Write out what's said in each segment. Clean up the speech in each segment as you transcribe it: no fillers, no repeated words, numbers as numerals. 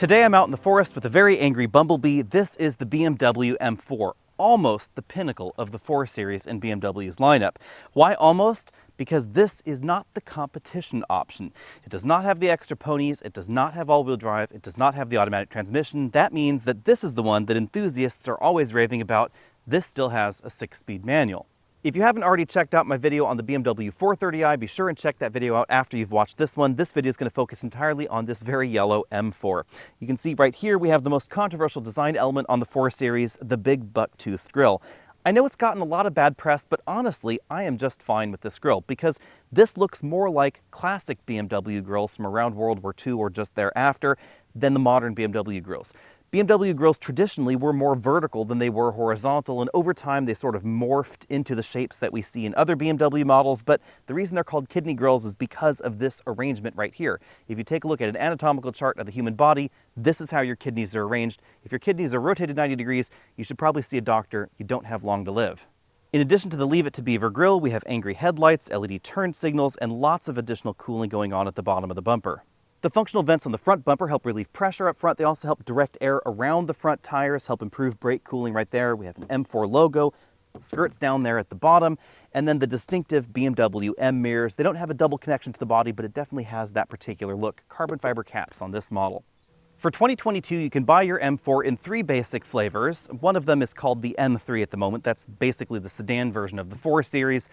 Today I'm out in the forest with a very angry bumblebee. This is the BMW M4, almost the pinnacle of the 4 Series in BMW's lineup. Why almost? Because this is not the competition option. It does not have the extra ponies, it does not have all-wheel drive, it does not have the automatic transmission. That means that this is the one that enthusiasts are always raving about. This still has a 6-speed manual. If you haven't already checked out my video on the BMW 430i, be sure and check that video out after you've watched this one. This video is going to focus entirely on this very yellow M4. You can see right here we have the most controversial design element on the 4 Series, the big buck-toothed grille. I know it's gotten a lot of bad press, but honestly, I am just fine with this grille because this looks more like classic BMW grilles from around World War II or just thereafter than the modern BMW grilles. BMW grilles traditionally were more vertical than they were horizontal, and over time they sort of morphed into the shapes that we see in other BMW models, but the reason they're called kidney grilles is because of this arrangement right here. If you take a look at an anatomical chart of the human body, this is how your kidneys are arranged. If your kidneys are rotated 90 degrees, you should probably see a doctor. You don't have long to live. In addition to the Leave It to Beaver grille, we have angry headlights, LED turn signals, and lots of additional cooling going on at the bottom of the bumper. The functional vents on the front bumper help relieve pressure up front. They also help direct air around the front tires, help improve brake cooling right there. We have an M4 logo, skirts down there at the bottom, and then the distinctive BMW M mirrors. They don't have a double connection to the body, but it definitely has that particular look. Carbon fiber caps on this model. For 2022, you can buy your M4 in 3 basic flavors. One of them is called the M3 at the moment. That's basically the sedan version of the 4 Series.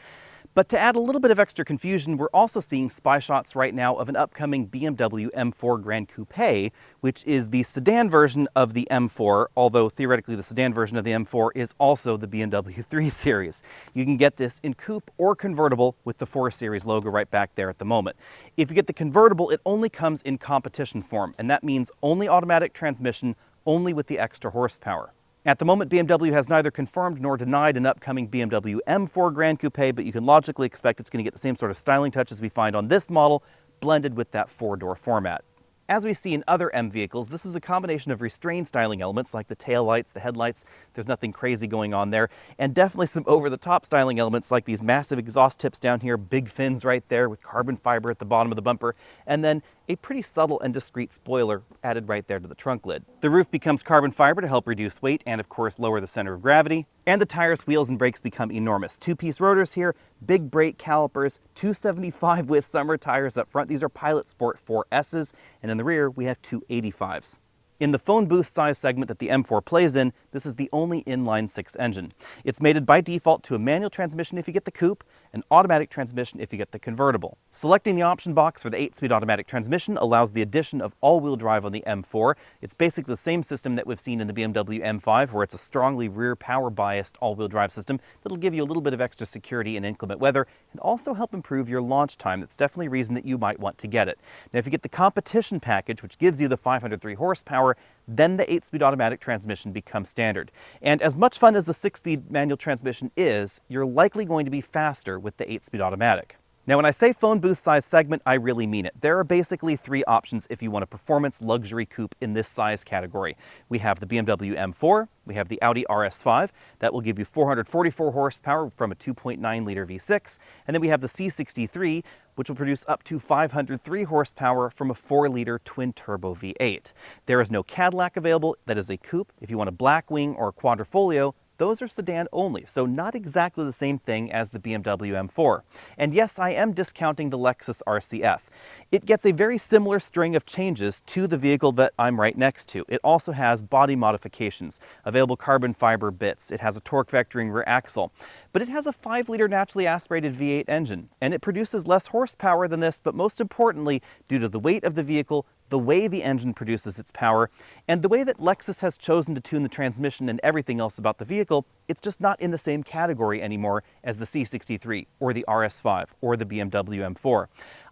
But to add a little bit of extra confusion, we're also seeing spy shots right now of an upcoming BMW M4 Grand Coupe, which is the sedan version of the M4, although theoretically the sedan version of the M4 is also the BMW 3 Series. You can get this in coupe or convertible with the 4 Series logo right back there at the moment. If you get the convertible, it only comes in competition form, and that means only automatic transmission, only with the extra horsepower. At the moment, BMW has neither confirmed nor denied an upcoming BMW M4 Grand Coupe, but you can logically expect it's going to get the same sort of styling touches we find on this model, blended with that 4-door format. As we see in other M vehicles, this is a combination of restrained styling elements like the taillights, the headlights. There's nothing crazy going on there, and definitely some over-the-top styling elements like these massive exhaust tips down here, big fins right there with carbon fiber at the bottom of the bumper, and then a pretty subtle and discreet spoiler added right there to the trunk lid. The roof becomes carbon fiber to help reduce weight and, of course, lower the center of gravity. And the tires, wheels, and brakes become enormous. 2-piece rotors here, big brake calipers, 275 width summer tires up front. These are Pilot Sport 4S's, and in the rear we have 285s. In the phone booth size segment that the M4 plays in, this is the only inline-6 engine. It's mated by default to a manual transmission if you get the coupe, an automatic transmission if you get the convertible. Selecting the option box for the 8-speed automatic transmission allows the addition of all-wheel drive on the M4. It's basically the same system that we've seen in the BMW M5, where it's a strongly rear power-biased all-wheel drive system that'll give you a little bit of extra security in inclement weather and also help improve your launch time. That's definitely a reason that you might want to get it. Now, if you get the competition package, which gives you the 503 horsepower, then the 8-speed automatic transmission becomes standard. And as much fun as the 6-speed manual transmission is, you're likely going to be faster with the 8-speed automatic. Now, when I say phone booth size segment, I really mean it. There are basically 3 options if you want a performance luxury coupe in this size category. We have the BMW M4, we have the Audi RS5, that will give you 444 horsepower from a 2.9-liter V6, and then we have the C63, which will produce up to 503 horsepower from a 4-liter twin-turbo V8. There is no Cadillac available that is a coupe. If you want a Blackwing or a Quadrifoglio, those are sedan only, so not exactly the same thing as the BMW M4. And yes, I am discounting the Lexus RCF. It gets a very similar string of changes to the vehicle that I'm right next to. It also has body modifications, available carbon fiber bits, it has a torque vectoring rear axle, but it has a 5-liter naturally aspirated V8 engine, and it produces less horsepower than this, but most importantly, due to the weight of the vehicle, the way the engine produces its power, and the way that Lexus has chosen to tune the transmission and everything else about the vehicle, it's just not in the same category anymore as the C63 or the RS5 or the BMW M4.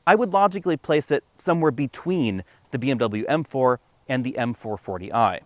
I would logically place it somewhere between the BMW M4 and the M440i.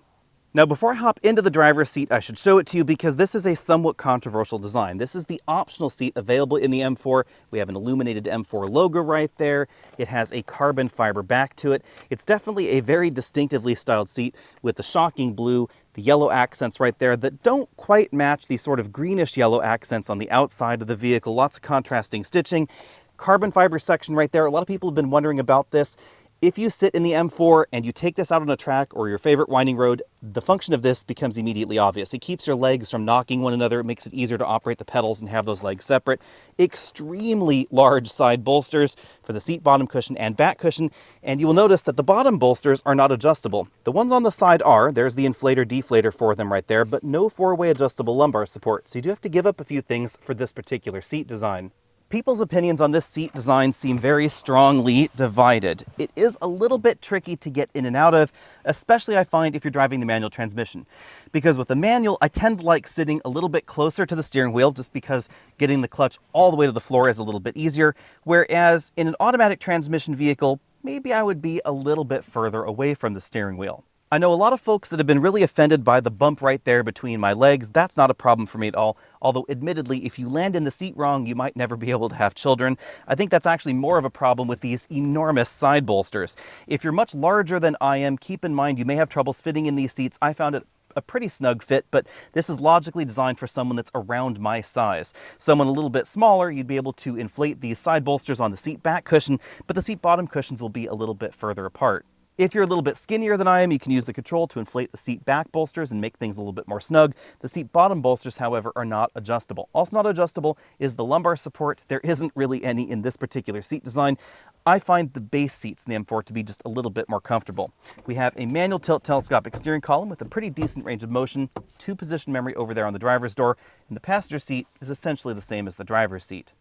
Now, before I hop into the driver's seat, I should show it to you because this is a somewhat controversial design. This is the optional seat available in the M4. We have an illuminated M4 logo right there. It has a carbon fiber back to it. It's definitely a very distinctively styled seat with the shocking blue, the yellow accents right there that don't quite match the sort of greenish yellow accents on the outside of the vehicle. Lots of contrasting stitching. Carbon fiber section right there. A lot of people have been wondering about this. If you sit in the M4 and you take this out on a track or your favorite winding road, the function of this becomes immediately obvious. It keeps your legs from knocking one another. It makes it easier to operate the pedals and have those legs separate. Extremely large side bolsters for the seat bottom cushion and back cushion. And you will notice that the bottom bolsters are not adjustable. The ones on the side are. There's the inflator deflator for them right there, but no four-way adjustable lumbar support. So you do have to give up a few things for this particular seat design. People's opinions on this seat design seem very strongly divided. It is a little bit tricky to get in and out of, especially I find if you're driving the manual transmission. Because with the manual, I tend to like sitting a little bit closer to the steering wheel just because getting the clutch all the way to the floor is a little bit easier. Whereas in an automatic transmission vehicle, maybe I would be a little bit further away from the steering wheel. I know a lot of folks that have been really offended by the bump right there between my legs. That's not a problem for me at all. Although admittedly, if you land in the seat wrong, you might never be able to have children. I think that's actually more of a problem with these enormous side bolsters. If you're much larger than I am, keep in mind you may have troubles fitting in these seats. I found it a pretty snug fit, but this is logically designed for someone that's around my size. Someone a little bit smaller, you'd be able to inflate these side bolsters on the seat back cushion, but the seat bottom cushions will be a little bit further apart. If you're a little bit skinnier than I am, you can use the control to inflate the seat back bolsters and make things a little bit more snug. The seat bottom bolsters, however, are not adjustable. Also not adjustable is the lumbar support. There isn't really any in this particular seat design. I find the base seats in the M4 to be just a little bit more comfortable. We have a manual tilt telescopic steering column with a pretty decent range of motion, 2-position memory over there on the driver's door, and the passenger seat is essentially the same as the driver's seat.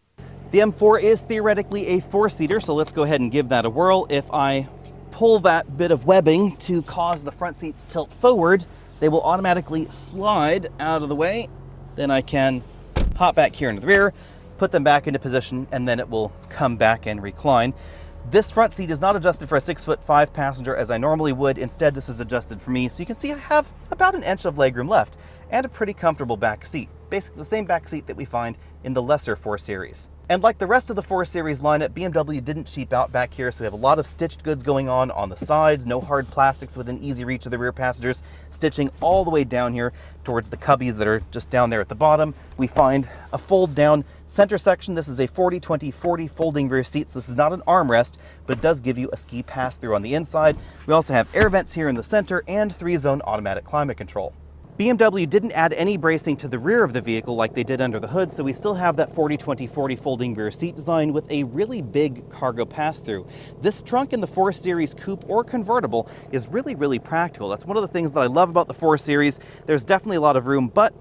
The M4 is theoretically a 4-seater, so let's go ahead and give that a whirl. If I pull that bit of webbing to cause the front seats to tilt forward, they will automatically slide out of the way. Then I can hop back here into the rear, put them back into position, and then it will come back and recline. This front seat is not adjusted for a 6'5" passenger as I normally would. Instead, this is adjusted for me. So you can see I have about an inch of legroom left and a pretty comfortable back seat. Basically the same back seat that we find in the lesser 4 Series. And like the rest of the 4 Series lineup, BMW didn't cheap out back here, so we have a lot of stitched goods going on the sides, no hard plastics within easy reach of the rear passengers, stitching all the way down here towards the cubbies that are just down there at the bottom. We find a fold down center section. This is a 40-20-40 folding rear seat, so this is not an armrest, but it does give you a ski pass-through on the inside. We also have air vents here in the center and 3-zone automatic climate control. BMW didn't add any bracing to the rear of the vehicle like they did under the hood, so we still have that 40-20-40 folding rear seat design with a really big cargo pass-through. This trunk in the 4 Series Coupe or convertible is really practical. That's one of the things that I love about the 4 Series. There's definitely a lot of room, but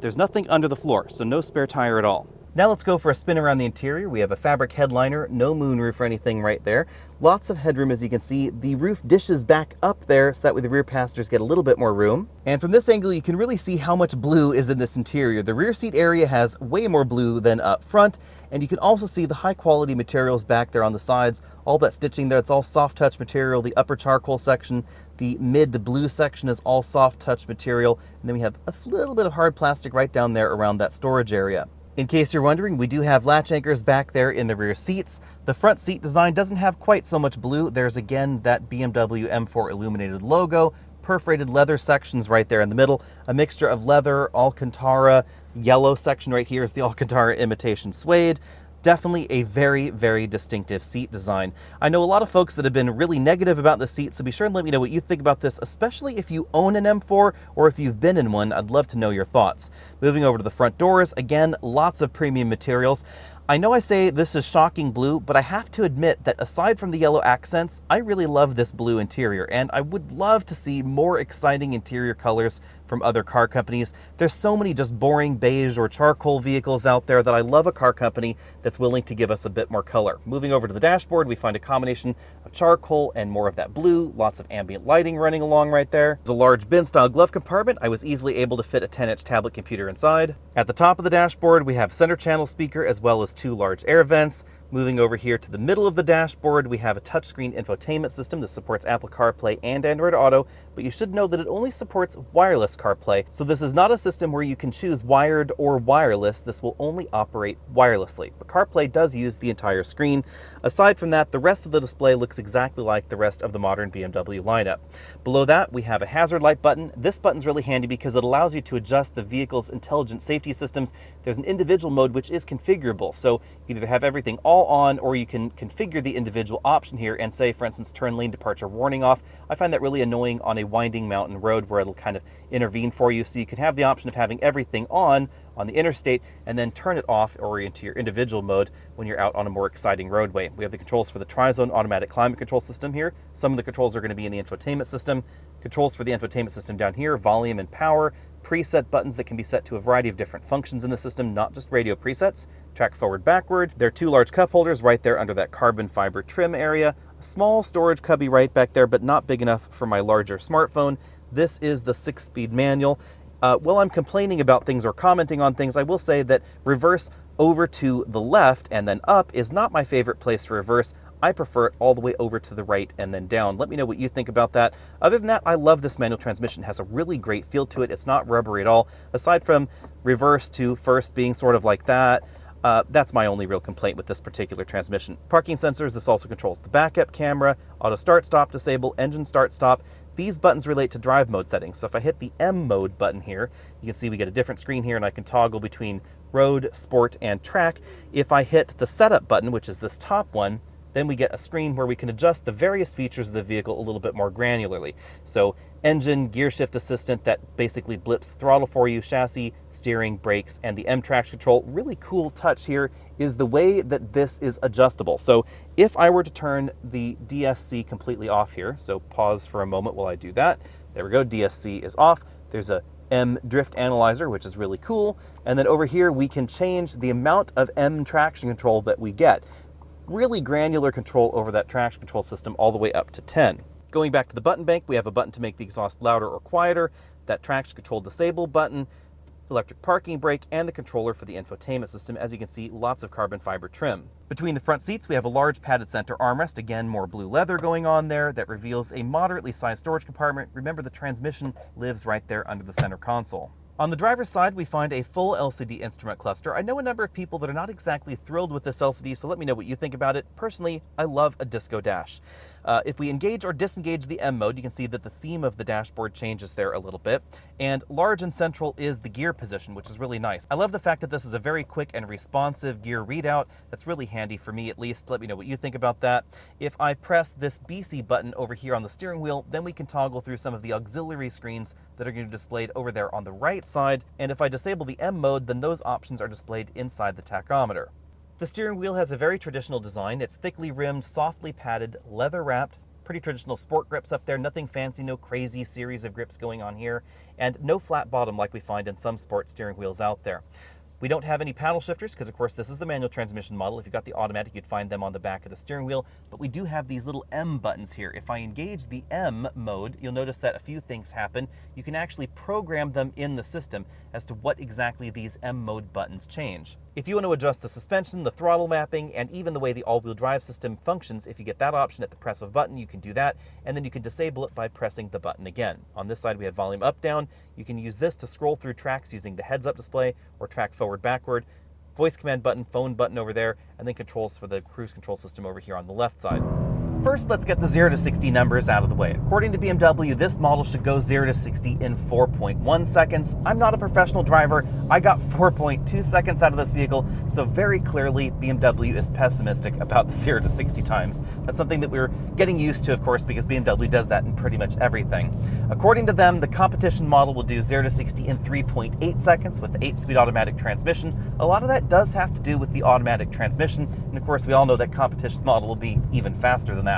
there's nothing under the floor, so no spare tire at all. Now let's go for a spin around the interior. We have a fabric headliner, no moonroof or anything right there. Lots of headroom, as you can see. The roof dishes back up there so that way the rear passengers get a little bit more room. And from this angle, you can really see how much blue is in this interior. The rear seat area has way more blue than up front. And you can also see the high quality materials back there on the sides. All that stitching there, it's all soft touch material. The upper charcoal section, the mid blue section is all soft touch material. And then we have a little bit of hard plastic right down there around that storage area. In case you're wondering, we do have latch anchors back there in the rear seats. The front seat design doesn't have quite so much blue. There's again that BMW M4 illuminated logo, perforated leather sections right there in the middle, a mixture of leather, Alcantara, yellow section right here is the Alcantara imitation suede. Definitely a very distinctive seat design. I know a lot of folks that have been really negative about the seat, so be sure and let me know what you think about this, especially if you own an M4 or if you've been in one. I'd love to know your thoughts. Moving over to the front doors, again, lots of premium materials. I know I say this is shocking blue, but I have to admit that aside from the yellow accents, I really love this blue interior, and I would love to see more exciting interior colors from other car companies. There's so many just boring beige or charcoal vehicles out there that I love a car company that's willing to give us a bit more color. Moving over to the dashboard, we find a combination of charcoal and more of that blue, lots of ambient lighting running along right there. There's a large bin-style glove compartment. I was easily able to fit a 10-inch tablet computer inside. At the top of the dashboard, we have center channel speaker as well as 2 large air vents. Moving over here to the middle of the dashboard, we have a touchscreen infotainment system that supports Apple CarPlay and Android Auto, but you should know that it only supports wireless CarPlay. So this is not a system where you can choose wired or wireless. This will only operate wirelessly, but CarPlay does use the entire screen. Aside from that, the rest of the display looks exactly like the rest of the modern BMW lineup. Below that, we have a hazard light button. This button's really handy because it allows you to adjust the vehicle's intelligent safety systems. There's an individual mode which is configurable, so you can either have everything all all on, or you can configure the individual option here and say, for instance, turn lane departure warning off. I find that really annoying on a winding mountain road where it'll kind of intervene for you. So you can have the option of having everything on the interstate and then turn it off or into your individual mode when you're out on a more exciting roadway. We have the controls for the tri-zone automatic climate control system here. Some of the controls are going to be in the infotainment system. Controls for the infotainment system down here, volume and power, preset buttons that can be set to a variety of different functions in the system, not just radio presets. Track forward, backward. There are 2 large cup holders right there under that carbon fiber trim area. A small storage cubby right back there, but not big enough for my larger smartphone. This is the 6-speed manual. While I'm complaining about things or commenting on things, I will say that reverse over to the left and then up is not my favorite place for reverse. I prefer it all the way over to the right and then down. Let me know what you think about that. Other than that, I love this manual transmission. It has a really great feel to it. It's not rubbery at all. Aside from reverse to first being sort of like that, that's my only real complaint with this particular transmission. Parking sensors, this also controls the backup camera, auto start stop disable, engine start stop. These buttons relate to drive mode settings. So if I hit the M mode button here, you can see we get a different screen here and I can toggle between road, sport, and track. If I hit the setup button, which is this top one, then we get a screen where we can adjust the various features of the vehicle a little bit more granularly. So engine, gear shift assistant that basically blips the throttle for you, chassis, steering, brakes, and the M traction control. Really cool touch here is the way that this is adjustable. So if I were to turn the DSC completely off here, so pause for a moment while I do that. There we go, DSC is off. There's a M drift analyzer, which is really cool. And then over here, we can change the amount of M traction control that we get. Really granular control over that traction control system all the way up to 10. Going back to the button bank, we have a button to make the exhaust louder or quieter, that traction control disable button, electric parking brake, and the controller for the infotainment system. As you can see, lots of carbon fiber trim. Between the front seats, we have a large padded center armrest, again, more blue leather going on there that reveals a moderately sized storage compartment. Remember, the transmission lives right there under the center console. On the driver's side, we find a full LCD instrument cluster. I know a number of people that are not exactly thrilled with this LCD, so let me know what you think about it. Personally, I love a disco dash. If we engage or disengage the M mode, you can see that the theme of the dashboard changes there a little bit. And large and central is the gear position, which is really nice. I love the fact that this is a very quick and responsive gear readout. That's really handy for me, at least. Let me know what you think about that. If I press this BC button over here on the steering wheel, then we can toggle through some of the auxiliary screens that are going to be displayed over there on the right side. And if I disable the M mode, then those options are displayed inside the tachometer. The steering wheel has a very traditional design. It's thickly rimmed, softly padded, leather wrapped, pretty traditional sport grips up there, nothing fancy, no crazy series of grips going on here, and no flat bottom like we find in some sport steering wheels out there. We don't have any paddle shifters because, of course, this is the manual transmission model. If you've got the automatic, you'd find them on the back of the steering wheel, but we do have these little M buttons here. If I engage the M mode, you'll notice that a few things happen. You can actually program them in the system as to what exactly these M mode buttons change. If you want to adjust the suspension, the throttle mapping, and even the way the all-wheel drive system functions, if you get that option at the press of a button, you can do that, and then you can disable it by pressing the button again. On this side, we have volume up, down. You can use this to scroll through tracks using the heads-up display or track forward, backward, voice command button, phone button over there, and then controls for the cruise control system over here on the left side. First, let's get the 0 to 60 numbers out of the way. According to BMW, this model should go 0 to 60 in 4.1 seconds. I'm not a professional driver. I got 4.2 seconds out of this vehicle, so very clearly BMW is pessimistic about the 0 to 60 times. That's something that we're getting used to, of course, because BMW does that in pretty much everything. According to them, the competition model will do 0 to 60 in 3.8 seconds with the 8-speed automatic transmission. A lot of that does have to do with the automatic transmission, and of course we all know that competition model will be even faster than that.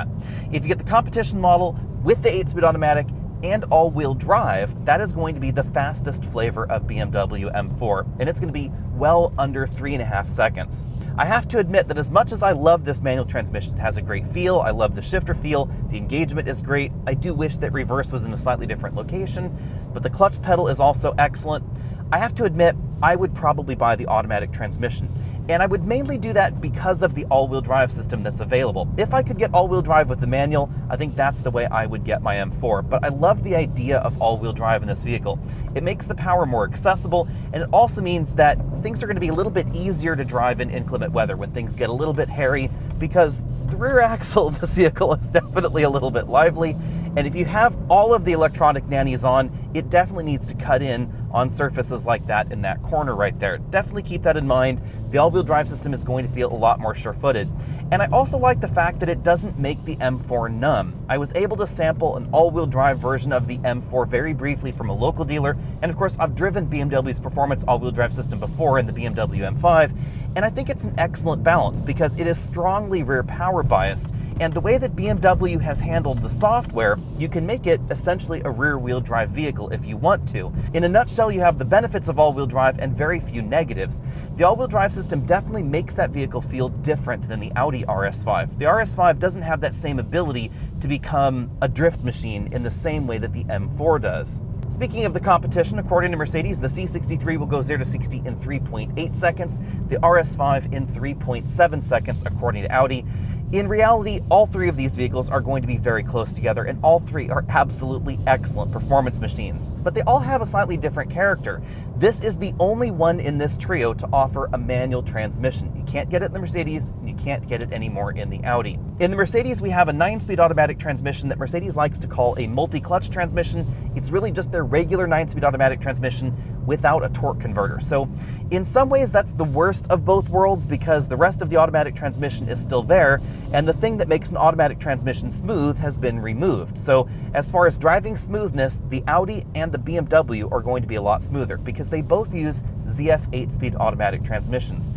If you get the competition model with the 8-speed automatic and all-wheel drive, that is going to be the fastest flavor of BMW M4, and it's going to be well under 3.5 seconds. I have to admit that as much as I love this manual transmission, it has a great feel, I love the shifter feel, the engagement is great, I do wish that reverse was in a slightly different location, but the clutch pedal is also excellent. I have to admit, I would probably buy the automatic transmission. And I would mainly do that because of the all-wheel drive system that's available. If I could get all-wheel drive with the manual, I think that's the way I would get my M4. But I love the idea of all-wheel drive in this vehicle. It makes the power more accessible, and it also means that things are going to be a little bit easier to drive in inclement weather when things get a little bit hairy, because the rear axle of this vehicle is definitely a little bit lively, And if you have all of the electronic nannies on, it definitely needs to cut in on surfaces like that in that corner right there. Definitely keep that in mind. The all-wheel drive system is going to feel a lot more sure-footed. And I also like the fact that it doesn't make the M4 numb. I was able to sample an all-wheel drive version of the M4 very briefly from a local dealer, and of course I've driven BMW's performance all-wheel drive system before in the BMW M5, and I think it's an excellent balance because it is strongly rear power biased, and the way that BMW has handled the software, you can make it essentially a rear-wheel drive vehicle if you want to. In a nutshell, you have the benefits of all-wheel drive and very few negatives. The all-wheel drive system definitely makes that vehicle feel different than the Audi RS5. The RS5 doesn't have that same ability to become a drift machine in the same way that the M4 does. Speaking of the competition, according to Mercedes, the C63 will go 0 to 60 in 3.8 seconds, the RS5 in 3.7 seconds, according to Audi. In reality, all three of these vehicles are going to be very close together, and all three are absolutely excellent performance machines. But they all have a slightly different character. This is the only one in this trio to offer a manual transmission. You can't get it in the Mercedes, and you can't get it anymore in the Audi. In the Mercedes, we have a 9-speed automatic transmission that Mercedes likes to call a multi-clutch transmission. It's really just their regular 9-speed automatic transmission without a torque converter. So in some ways, that's the worst of both worlds because the rest of the automatic transmission is still there, and the thing that makes an automatic transmission smooth has been removed. So as far as driving smoothness, the Audi and the BMW are going to be a lot smoother because they both use ZF 8-speed automatic transmissions.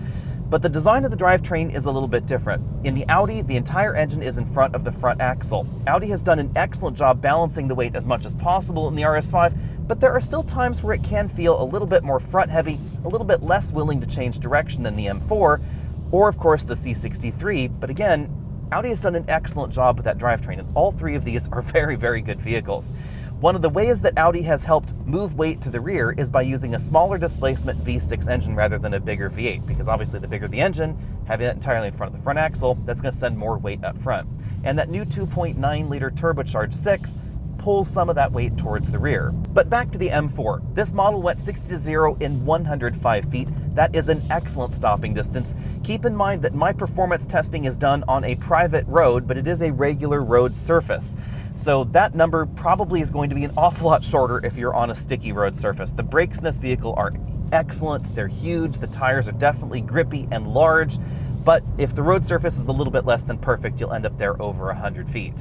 But the design of the drivetrain is a little bit different. In the Audi, the entire engine is in front of the front axle. Audi has done an excellent job balancing the weight as much as possible in the RS5, but there are still times where it can feel a little bit more front heavy, a little bit less willing to change direction than the M4, or of course the C63, but again, Audi has done an excellent job with that drivetrain, and all three of these are very, very good vehicles. One of the ways that Audi has helped move weight to the rear is by using a smaller displacement V6 engine rather than a bigger V8, because obviously the bigger the engine, having it entirely in front of the front axle, that's going to send more weight up front. And that new 2.9-liter turbocharged 6 pulls some of that weight towards the rear. But back to the M4. This model went 60 to 0 in 105 feet. That is an excellent stopping distance. Keep in mind that my performance testing is done on a private road, but it is a regular road surface. So that number probably is going to be an awful lot shorter if you're on a sticky road surface. The brakes in this vehicle are excellent. They're huge. The tires are definitely grippy and large. But if the road surface is a little bit less than perfect, you'll end up there over 100 feet.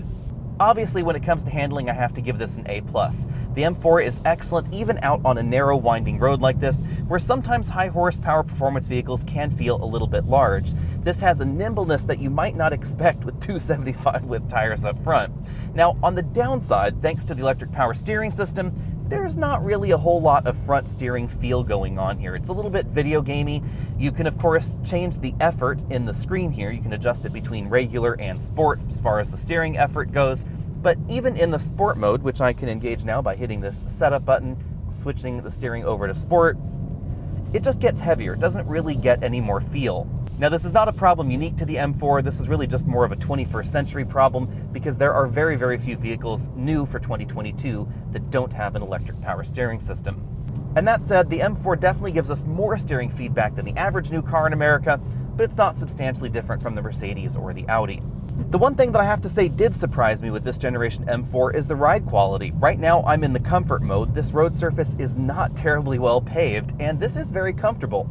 Obviously, when it comes to handling, I have to give this an A+. The M4 is excellent even out on a narrow, winding road like this, where sometimes high horsepower performance vehicles can feel a little bit large. This has a nimbleness that you might not expect with 275 width tires up front. Now, on the downside, thanks to the electric power steering system, there's not really a whole lot of front steering feel going on here. It's a little bit video gamey. You can, of course, change the effort in the screen here. You can adjust it between regular and sport as far as the steering effort goes. But even in the sport mode, which I can engage now by hitting this setup button, switching the steering over to sport, it just gets heavier. It doesn't really get any more feel. Now, this is not a problem unique to the M4. This is really just more of a 21st century problem because there are very, very few vehicles new for 2022 that don't have an electric power steering system. And that said, the M4 definitely gives us more steering feedback than the average new car in America, but it's not substantially different from the Mercedes or the Audi. The one thing that I have to say did surprise me with this generation M4 is the ride quality. Right now I'm in the comfort mode. This road surface is not terribly well paved, and this is very comfortable.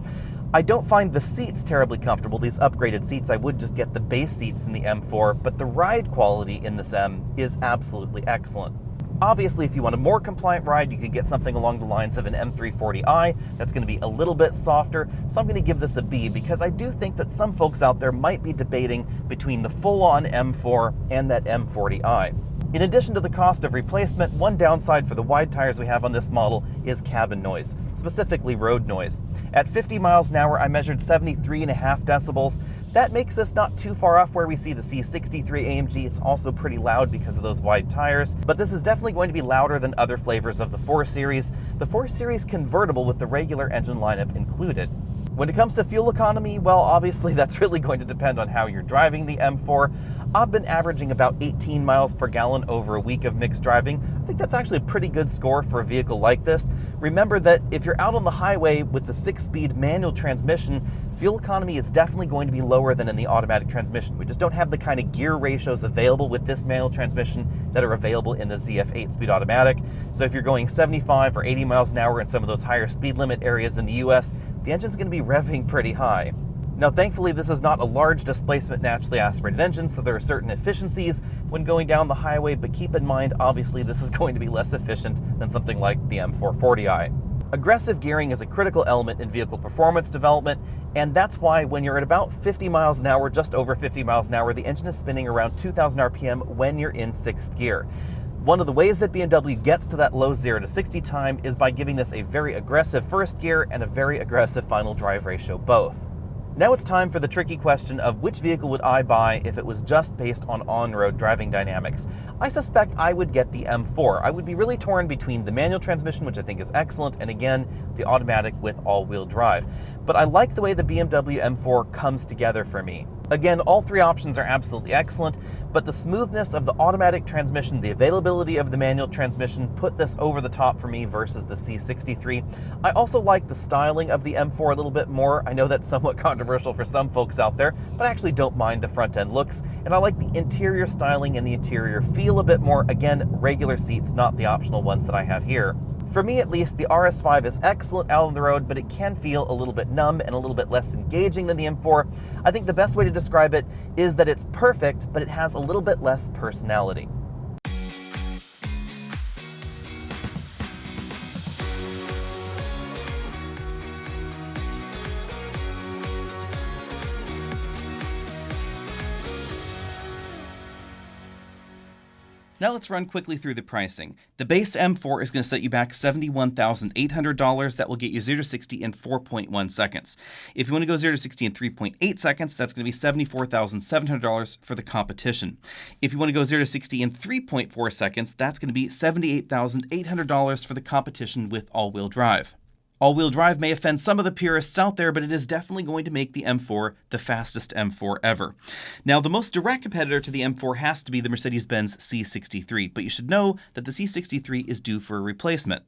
I don't find the seats terribly comfortable, these upgraded seats. I would just get the base seats in the M4, but the ride quality in this M is absolutely excellent. Obviously, if you want a more compliant ride, you could get something along the lines of an M340i. That's going to be a little bit softer, so I'm going to give this a B because I do think that some folks out there might be debating between the full-on M4 and that M40i. In addition to the cost of replacement, one downside for the wide tires we have on this model is cabin noise, specifically road noise. At 50 miles an hour, I measured 73.5 decibels. That makes this not too far off where we see the C63 AMG. It's also pretty loud because of those wide tires, but this is definitely going to be louder than other flavors of the 4 Series. The 4 Series convertible with the regular engine lineup included. When it comes to fuel economy, well, obviously that's really going to depend on how you're driving the M4. I've been averaging about 18 miles per gallon over a week of mixed driving. I think that's actually a pretty good score for a vehicle like this. Remember that if you're out on the highway with the 6-speed manual transmission, fuel economy is definitely going to be lower than in the automatic transmission. We just don't have the kind of gear ratios available with this manual transmission that are available in the ZF 8-speed automatic. So if you're going 75 or 80 miles an hour in some of those higher speed limit areas in the US, the engine's going to be revving pretty high. Now, thankfully, this is not a large displacement naturally aspirated engine, so there are certain efficiencies when going down the highway, but keep in mind, obviously, this is going to be less efficient than something like the M440i. Aggressive gearing is a critical element in vehicle performance development, and that's why when you're at about 50 miles an hour, just over 50 miles an hour, the engine is spinning around 2,000 RPM when you're in 6th gear. One of the ways that BMW gets to that low 0 to 60 time is by giving this a very aggressive first gear and a very aggressive final drive ratio both. Now it's time for the tricky question of which vehicle would I buy if it was just based on on-road driving dynamics. I suspect I would get the M4. I would be really torn between the manual transmission, which I think is excellent, and again, the automatic with all-wheel drive. But I like the way the BMW M4 comes together for me. Again, all three options are absolutely excellent, but the smoothness of the automatic transmission, the availability of the manual transmission put this over the top for me versus the C63. I also like the styling of the M4 a little bit more. I know that's somewhat controversial for some folks out there, but I actually don't mind the front end looks, and I like the interior styling and the interior feel a bit more. Again, regular seats, not the optional ones that I have here. For me at least, the RS5 is excellent out on the road, but it can feel a little bit numb and a little bit less engaging than the M4. I think the best way to describe it is that it's perfect, but it has a little bit less personality. Now let's run quickly through the pricing. The base M4 is going to set you back $71,800. That will get you 0 to 60 in 4.1 seconds. If you want to go 0 to 60 in 3.8 seconds, that's going to be $74,700 for the competition. If you want to go 0 to 60 in 3.4 seconds, that's going to be $78,800 for the competition with all-wheel drive. All-wheel drive may offend some of the purists out there, but it is definitely going to make the M4 the fastest M4 ever. Now, the most direct competitor to the M4 has to be the Mercedes-Benz C63, but you should know that the C63 is due for a replacement.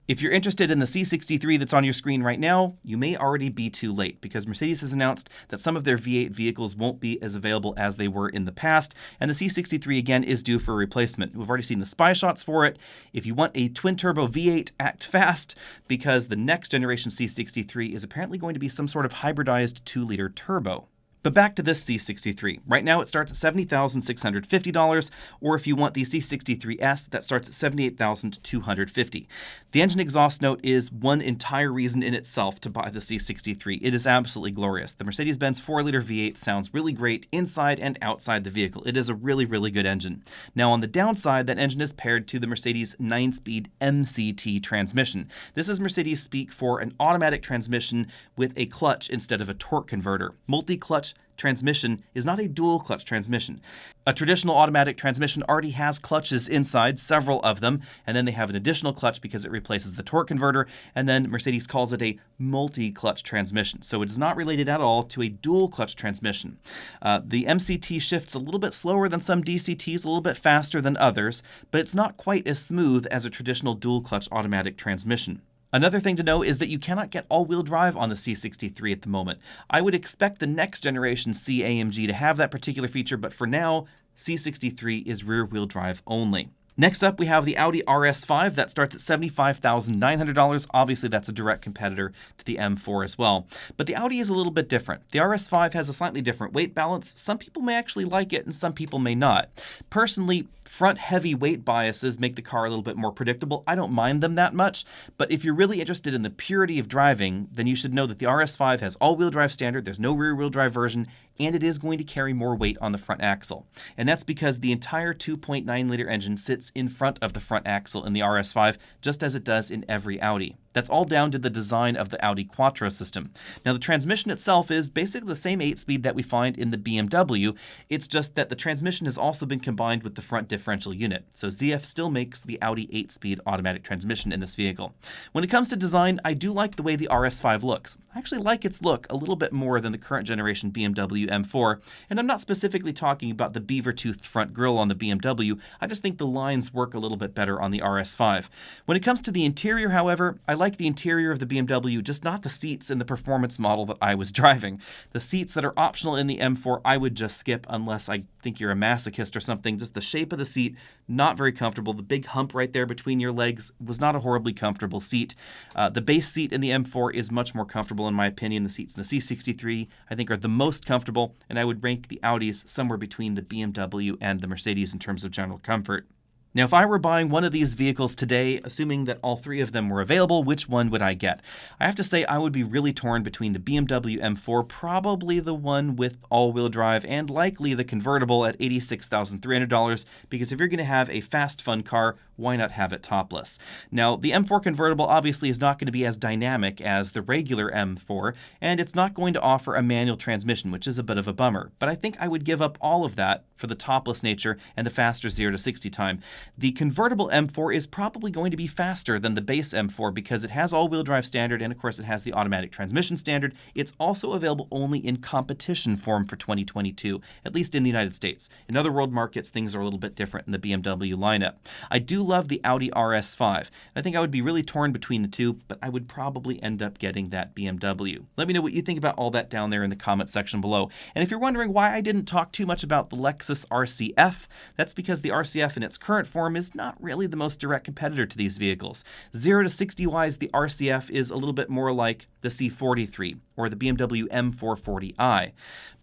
If you're interested in the C63 that's on your screen right now, you may already be too late because Mercedes has announced that some of their V8 vehicles won't be as available as they were in the past, and the C63 again is due for a replacement. We've already seen the spy shots for it. If you want a twin-turbo V8, act fast because the next generation C63 is apparently going to be some sort of hybridized 2-liter turbo. But back to this C63. Right now it starts at $70,650, or if you want the C63S, that starts at $78,250. The engine exhaust note is one entire reason in itself to buy the C63. It is absolutely glorious. The Mercedes-Benz 4-liter V8 sounds really great inside and outside the vehicle. It is a really, really good engine. Now on the downside, that engine is paired to the Mercedes 9-speed MCT transmission. This is Mercedes speak for an automatic transmission with a clutch instead of a torque converter. Multi-clutch transmission is not a dual clutch transmission. A traditional automatic transmission already has clutches inside, several of them, and then they have an additional clutch because it replaces the torque converter, and then Mercedes calls it a multi-clutch transmission. So it is not related at all to a dual clutch transmission. The MCT shifts a little bit slower than some DCTs, a little bit faster than others, but it's not quite as smooth as a traditional dual clutch automatic transmission. Another thing to know is that you cannot get all-wheel drive on the C63 at the moment. I would expect the next generation C-AMG to have that particular feature, but for now, C63 is rear-wheel drive only. Next up, we have the Audi RS5 that starts at $75,900. Obviously, that's a direct competitor to the M4 as well. But the Audi is a little bit different. The RS5 has a slightly different weight balance. Some people may actually like it and some people may not. Personally, front-heavy weight biases make the car a little bit more predictable. I don't mind them that much, but if you're really interested in the purity of driving, then you should know that the RS5 has all-wheel drive standard, there's no rear-wheel drive version, and it is going to carry more weight on the front axle. And that's because the entire 2.9-liter engine sits in front of the front axle in the RS5, just as it does in every Audi. That's all down to the design of the Audi Quattro system. Now, the transmission itself is basically the same 8-speed that we find in the BMW. It's just that the transmission has also been combined with the front differential unit. So ZF still makes the Audi 8-speed automatic transmission in this vehicle. When it comes to design, I do like the way the RS5 looks. I actually like its look a little bit more than the current generation BMW M4, and I'm not specifically talking about the beaver-toothed front grille on the BMW. I just think the lines work a little bit better on the RS5. When it comes to the interior, however, I like the interior of the BMW, just not the seats in the performance model that I was driving. The seats that are optional in the M4, I would just skip unless I think you're a masochist or something. Just the shape of the seat, not very comfortable. The big hump right there between your legs was not a horribly comfortable seat. The base seat in the M4 is much more comfortable in my opinion. The seats in the C63, I think, are the most comfortable, and I would rank the Audis somewhere between the BMW and the Mercedes in terms of general comfort. Now, if I were buying one of these vehicles today, assuming that all three of them were available, which one would I get? I have to say I would be really torn between the BMW M4, probably the one with all-wheel drive, and likely the convertible at $86,300, because if you're going to have a fast, fun car, why not have it topless? Now, the M4 convertible obviously is not going to be as dynamic as the regular M4, and it's not going to offer a manual transmission, which is a bit of a bummer. But I think I would give up all of that for the topless nature and the faster 0 to 60 time. The convertible M4 is probably going to be faster than the base M4 because it has all-wheel drive standard, and of course it has the automatic transmission standard. It's also available only in competition form for 2022, at least in the United States. In other world markets, things are a little bit different in the BMW lineup. I do love the Audi RS5. I think I would be really torn between the two, but I would probably end up getting that BMW. Let me know what you think about all that down there in the comment section below. And if you're wondering why I didn't talk too much about the Lexus RCF, that's because the RCF in its current form is not really the most direct competitor to these vehicles. 0 to 60 wise, the RCF is a little bit more like the C43 or the BMW M440i.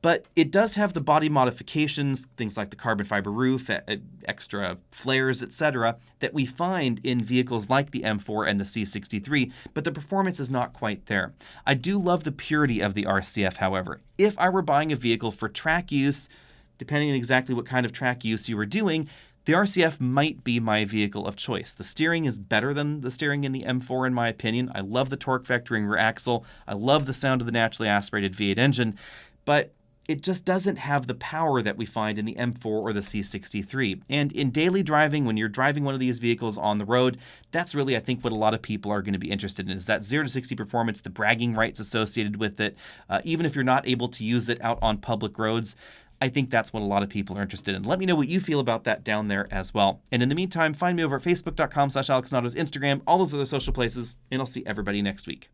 But it does have the body modifications, things like the carbon fiber roof, extra flares, etc., that we find in vehicles like the M4 and the C63, but the performance is not quite there. I do love the purity of the RCF, however. If I were buying a vehicle for track use, depending on exactly what kind of track use you were doing, the RCF might be my vehicle of choice. The steering is better than the steering in the M4 in my opinion. I love the torque vectoring rear axle. I love the sound of the naturally aspirated V8 engine, but it just doesn't have the power that we find in the M4 or the C63. And in daily driving, when you're driving one of these vehicles on the road, that's really, I think, what a lot of people are going to be interested in, is that 0 to 60 performance, the bragging rights associated with it. Even if you're not able to use it out on public roads, I think that's what a lot of people are interested in. Let me know what you feel about that down there as well. And in the meantime, find me over at facebook.com/AlexNautos, Instagram, all those other social places, and I'll see everybody next week.